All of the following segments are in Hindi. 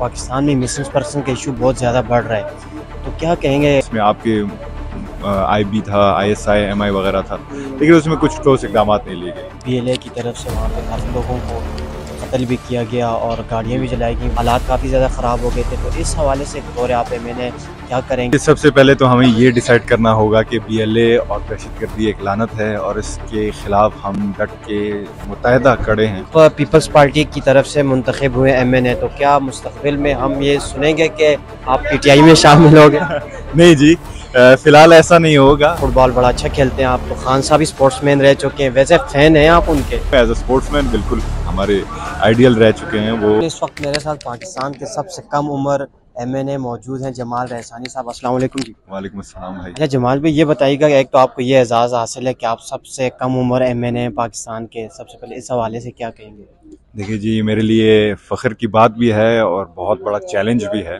पाकिस्तान में मिसिंग पर्सन का इशू बहुत ज़्यादा बढ़ रहा है, तो क्या कहेंगे? इसमें आपके IB था, ISI, MI वगैरह था, लेकिन उसमें कुछ ठोस इकदाम नहीं लिए गए। PLA की तरफ से वहाँ पे काफ़ी लोगों को कत्ल भी किया गया और गाड़ियाँ भी जलाई गई, हालात काफ़ी ज़्यादा ख़राब हो गए थे, तो इस हवाले से बतौर आप मैंने क्या करेंगे? सबसे पहले तो हमें ये डिसाइड करना होगा कि BLA और दहशतगर्दी एक लानत है और इसके खिलाफ हम डट के मुत्तहदा खड़े हैं। पीपल्स पार्टी की तरफ से मुंतखब हुए MNA, तो क्या मुस्तकबिल में हम ये सुनेंगे कि आप PTI में शामिल हो गए? नहीं जी, फिलहाल ऐसा नहीं होगा। फुटबॉल बड़ा अच्छा खेलते हैं आप, तो खान साहब भी स्पोर्ट्समैन रह चुके हैं, वैसे फैन हैं आप उनके? एज ए स्पोर्ट्समैन बिल्कुल हमारे आइडियल रह चुके हैं वो। इस वक्त मेरे साथ पाकिस्तान के सबसे कम उम्र MNA मौजूद हैं, जमाल रहसानी साहब। अस्सलाम वालेकुम जी। वालेकुम अस्सलाम भाई। अच्छा जमाल भाई, ये बताइएगा एक तो आपको ये एजाज़ हासिल है कि आप सबसे कम उम्र MNA पाकिस्तान के, सबसे पहले इस हवाले से क्या कहेंगे? देखिए जी, मेरे लिए फ़ख्र की बात भी है और बहुत बड़ा चैलेंज भी है,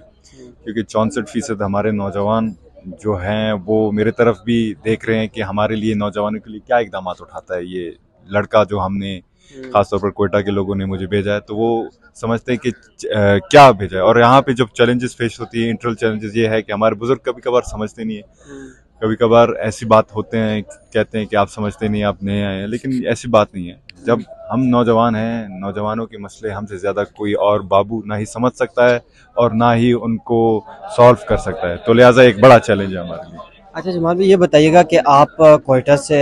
क्योंकि 64% हमारे नौजवान जो हैं वो मेरे तरफ भी देख रहे हैं कि हमारे लिए नौजवानों के लिए क्या इकदाम उठाता है ये लड़का जो हमने खासतौर पर कोयटा के लोगों ने मुझे भेजा है। तो वो समझते हैं कि क्या भेजा है। और यहाँ पे जब चैलेंजेस फेस होती है, इंटरनल चैलेंजेस, ये है कि हमारे बुजुर्ग कभी कभार समझते नहीं है, कभी कभार ऐसी बात होते हैं, कहते हैं कि आप समझते नहीं, आप नए आए हैं, लेकिन ऐसी बात नहीं है। जब हम नौजवान हैं, नौजवानों के मसले हमसे ज़्यादा कोई और बाबू ना ही समझ सकता है और ना ही उनको सॉल्व कर सकता है, तो लिहाजा एक बड़ा चैलेंज है हमारे लिए। अच्छा जमाल भाई, ये बताइएगा कि आप कोयटा से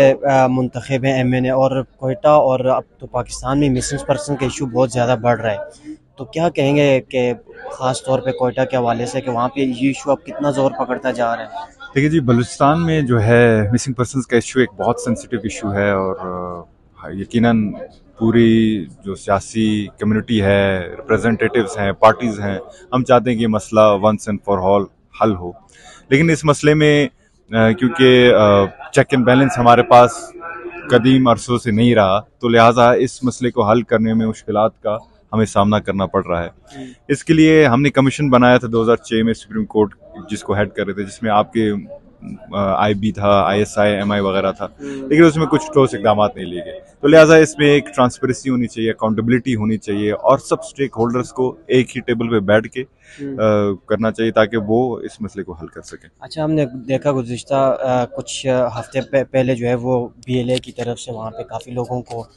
मुंतखब हैं MNA, और कोयटा और अब तो पाकिस्तान में मिसिंग पर्सन का इशू बहुत ज़्यादा बढ़ रहा है, तो क्या कहेंगे कि ख़ास तौर पे कोयटा के हवाले से कि वहाँ पे ये इशू अब कितना ज़ोर पकड़ता जा रहा है? देखिए जी, बलूचिस्तान में जो है मिसिंग पर्सनस का इशू एक बहुत सेंसिटिव इशू है और यकीनन पूरी जो सियासी कम्युनिटी है, रिप्रेजेंटेटिव्स हैं, पार्टीज़ हैं, हम चाहते हैं कि ये मसला वंस एंड फॉर ऑल हल हो। लेकिन इस मसले में क्योंकि चेक एंड बैलेंस हमारे पास कदीम अरसों से नहीं रहा, तो लिहाजा इस मसले को हल करने में मुश्किलात का हमें सामना करना पड़ रहा है। इसके लिए हमने कमीशन बनाया था 2006 में, सुप्रीम कोर्ट जिसको हेड कर रहे थे, जिसमें आपके IB था, ISI, MI वगैरह था, लेकिन उसमें कुछ ठोस इकदाम नहीं लिए गए। तो लिहाजा इसमें एक ट्रांसपेरेंसी होनी चाहिए, अकाउंटेबिलिटी होनी चाहिए और सब स्टेक होल्डर्स को एक ही टेबल पे बैठ के करना चाहिए ताकि वो इस मसले को हल कर सकें। अच्छा, हमने देखा गुज़िश्ता कुछ हफ्ते पहले जो है वो BLA की तरफ से वहाँ पे काफ़ी लोगों को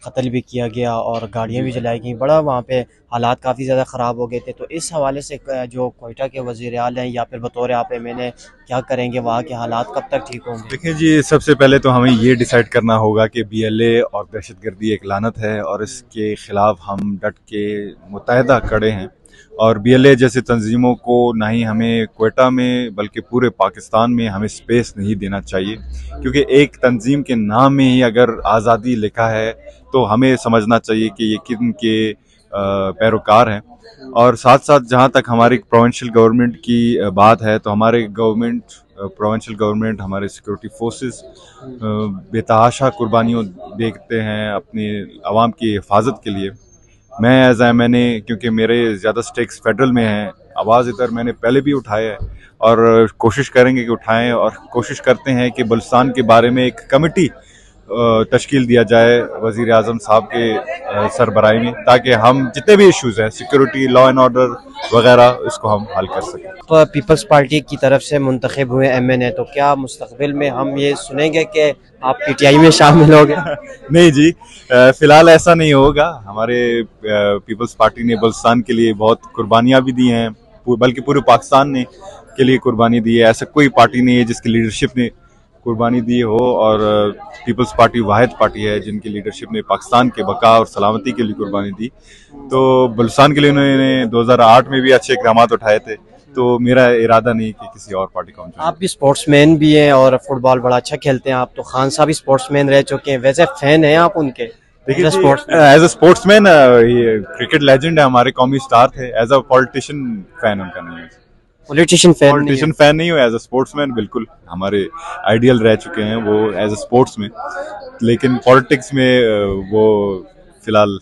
कत्ल भी किया गया और गाड़ियाँ भी जलाई गई, बड़ा वहाँ पे हालात काफ़ी ज़्यादा ख़राब हो गए थे, तो इस हवाले से जो कोयटा के वज़ीर आला हैं या फिर बतौर आप MNA क्या करेंगे? वहाँ के हालात कब तक ठीक होंगे? देखिए जी, सबसे पहले तो हमें ये डिसाइड करना होगा कि BLA और दहशतगर्दी एक लानत है और इसके खिलाफ हम डट के मुत्तहदा खड़े हैं। और BLA जैसे तंजीमों को ना ही हमें कोयटा में बल्कि पूरे पाकिस्तान में हमें स्पेस नहीं देना चाहिए, क्योंकि एक तंजीम के नाम में ही अगर आज़ादी लिखा है तो हमें समझना चाहिए कि ये किन के पैरोकार हैं। और साथ साथ जहाँ तक हमारी प्रोविंशियल गवर्नमेंट की बात है, तो हमारे प्रोविंशियल गवर्नमेंट, हमारे सिक्योरिटी फोर्सेस बेतहाशा कुर्बानियों देखते हैं अपनी आवाम की हिफाजत के लिए। मैं एज MNA, क्योंकि मेरे ज़्यादा स्टेक्स फेडरल में हैं, आवाज़ इधर मैंने पहले भी उठाया है और कोशिश करेंगे कि उठाएं, और कोशिश करते हैं कि बलूचिस्तान के बारे में एक कमेटी तश्कील दिया जाए वज़ीर आज़म साहब के सरबराही में, ताकि हम जितने भी इश्यूज़ हैं, सिक्योरिटी, लॉ एंड ऑर्डर वगैरह, इसको हम हल कर सकें। तो पीपल्स पार्टी की तरफ से मुंतखब हुए MNA, तो क्या मुस्तकबिल में हम ये सुनेंगे कि आप PTI में शामिल हो गए? नहीं जी, फिलहाल ऐसा नहीं होगा। हमारे पीपल्स पार्टी ने बलूचिस्तान के लिए बहुत कुर्बानियाँ भी दी हैं, बल्कि पूरे पाकिस्तान ने के लिए कुर्बानी दी है। ऐसा कोई पार्टी नहीं है जिसकी लीडरशिप ने कुर्बानी दी हो, और पीपल्स पार्टी वाहिद पार्टी है जिनकी लीडरशिप ने पाकिस्तान के बका और सलामती के लिए कुर्बानी दी। तो बलूचिस्तान के लिए उन्होंने 2008 में भी अच्छे इक़दाम उठाए थे, तो मेरा इरादा नहीं कि किसी और पार्टी का। आप भी स्पोर्ट्समैन भी हैं और फुटबॉल बड़ा अच्छा खेलते हैं आप, तो खान साहब भी स्पोर्ट्समैन रह चुके हैं, वैसे फैन हैं आप उनके? देखिए, एज ए स्पोर्ट्समैन ये क्रिकेट लेजेंड है, हमारे कौमी स्टार थे। एज अ पॉलिटिशियन फैन उनका नहीं है। पॉलिटिशियन फैन नहीं हो, एज अ स्पोर्ट्समैन बिल्कुल हमारे आइडियल रह चुके हैं वो एज अ स्पोर्ट्स में, लेकिन पॉलिटिक्स में वो फिलहाल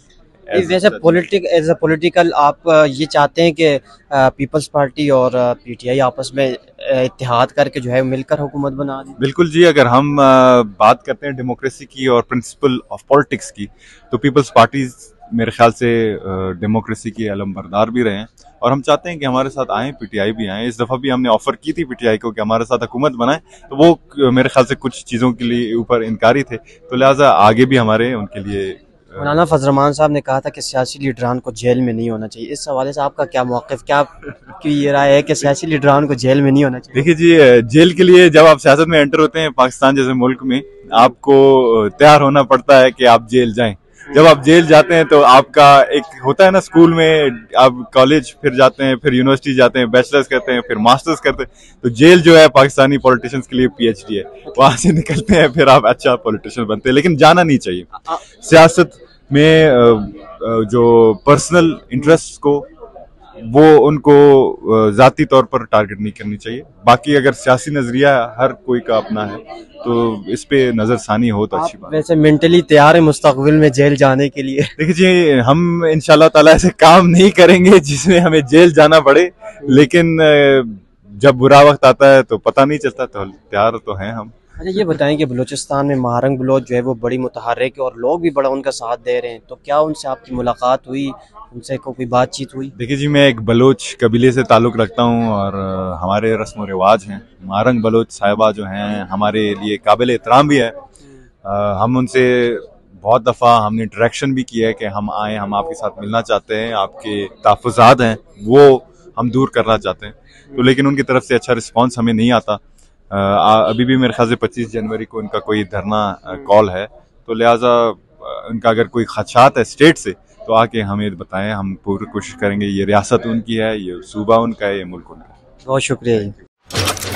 वैसे एज अ पॉलिटिकल आप ये चाहते हैं कि पीपल्स पार्टी और PTI आपस में इत्तेहाद करके जो है मिलकर हुकूमत बना दें? बिल्कुल जी, अगर हम बात करते हैं डेमोक्रेसी की और प्रिंसिपल ऑफ पॉलिटिक्स की, तो पीपल्स पार्टी मेरे ख्याल से डेमोक्रेसी की अलमबरदार भी रहे हैं, और हम चाहते हैं कि हमारे साथ आएँ, पीटीआई भी आएँ। इस दफ़ा भी हमने ऑफ़र की थी पीटीआई को कि हमारे साथ हुकूमत बनाएं, तो वो मेरे ख्याल से कुछ चीज़ों के लिए ऊपर इनकारी थे, तो लिहाजा आगे भी हमारे उनके लिए मौलाना फजल रहमान साहब ने कहा था कि सियासी लीडरान को जेल में नहीं होना चाहिए। इस हवाले से आपका क्या मौक़िफ़, क्या आपकी ये राय है कि सियासी लीडरान को जेल में नहीं होना चाहिए? देखिए जी, जेल के लिए जब आप सियासत में एंटर होते हैं पाकिस्तान जैसे मुल्क में, आपको तैयार होना पड़ता है कि आप जेल जाएं। जब आप जेल जाते हैं तो आपका एक होता है ना, स्कूल में आप कॉलेज फिर जाते हैं, फिर यूनिवर्सिटी जाते हैं, बैचलर्स करते हैं, फिर मास्टर्स करते हैं, तो जेल जो है पाकिस्तानी पॉलिटिशियंस के लिए पीएचडी है। वहां से निकलते हैं फिर आप अच्छा पॉलिटिशियन बनते हैं, लेकिन जाना नहीं चाहिए सियासत में। जो पर्सनल इंटरेस्ट को वो उनको जाती तौर पर टारगेट नहीं करनी चाहिए। बाकी अगर सियासी नजरिया हर कोई का अपना है तो इस पे नजरसानी हो तो अच्छी बात। वैसे मेंटली तैयार है मुस्तकबिल में जेल जाने के लिए? देखिए जी, हम इंशाल्लाह ताला ऐसे काम नहीं करेंगे जिसमें हमें जेल जाना पड़े, लेकिन जब बुरा वक्त आता है तो पता नहीं चलता, तो तैयार तो हैं हम। अच्छा ये बताएं कि बलूचिस्तान में महारंग बलोच जो है वो बड़ी मुतहर्रिक है और लोग भी बड़ा उनका साथ दे रहे हैं, तो क्या उनसे आपकी मुलाकात हुई, उनसे कोई बातचीत हुई? देखिए जी, मैं एक बलोच कबीले से ताल्लुक़ रखता हूँ और हमारे रस्म व रिवाज हैं। महारंग बलोच साहिबा जो हैं हमारे लिए काबिल एहतराम भी है। हम उनसे बहुत दफ़ा हमने इंटरेक्शन भी किया है कि हम आएँ, हम आपके साथ मिलना चाहते हैं, आपके तहफ़्फ़ुज़ात हैं वो हम दूर करना चाहते हैं, तो लेकिन उनकी तरफ से अच्छा रिस्पॉन्स हमें नहीं आता। अभी भी मेरे ख्याल से 25 जनवरी को उनका कोई धरना कॉल है, तो लिहाजा उनका अगर कोई खदशात है स्टेट से तो आके हमें बताएं, हम पूरी कोशिश करेंगे। ये रियासत उनकी है, ये सूबा उनका है, ये मुल्क उनका है। बहुत शुक्रिया।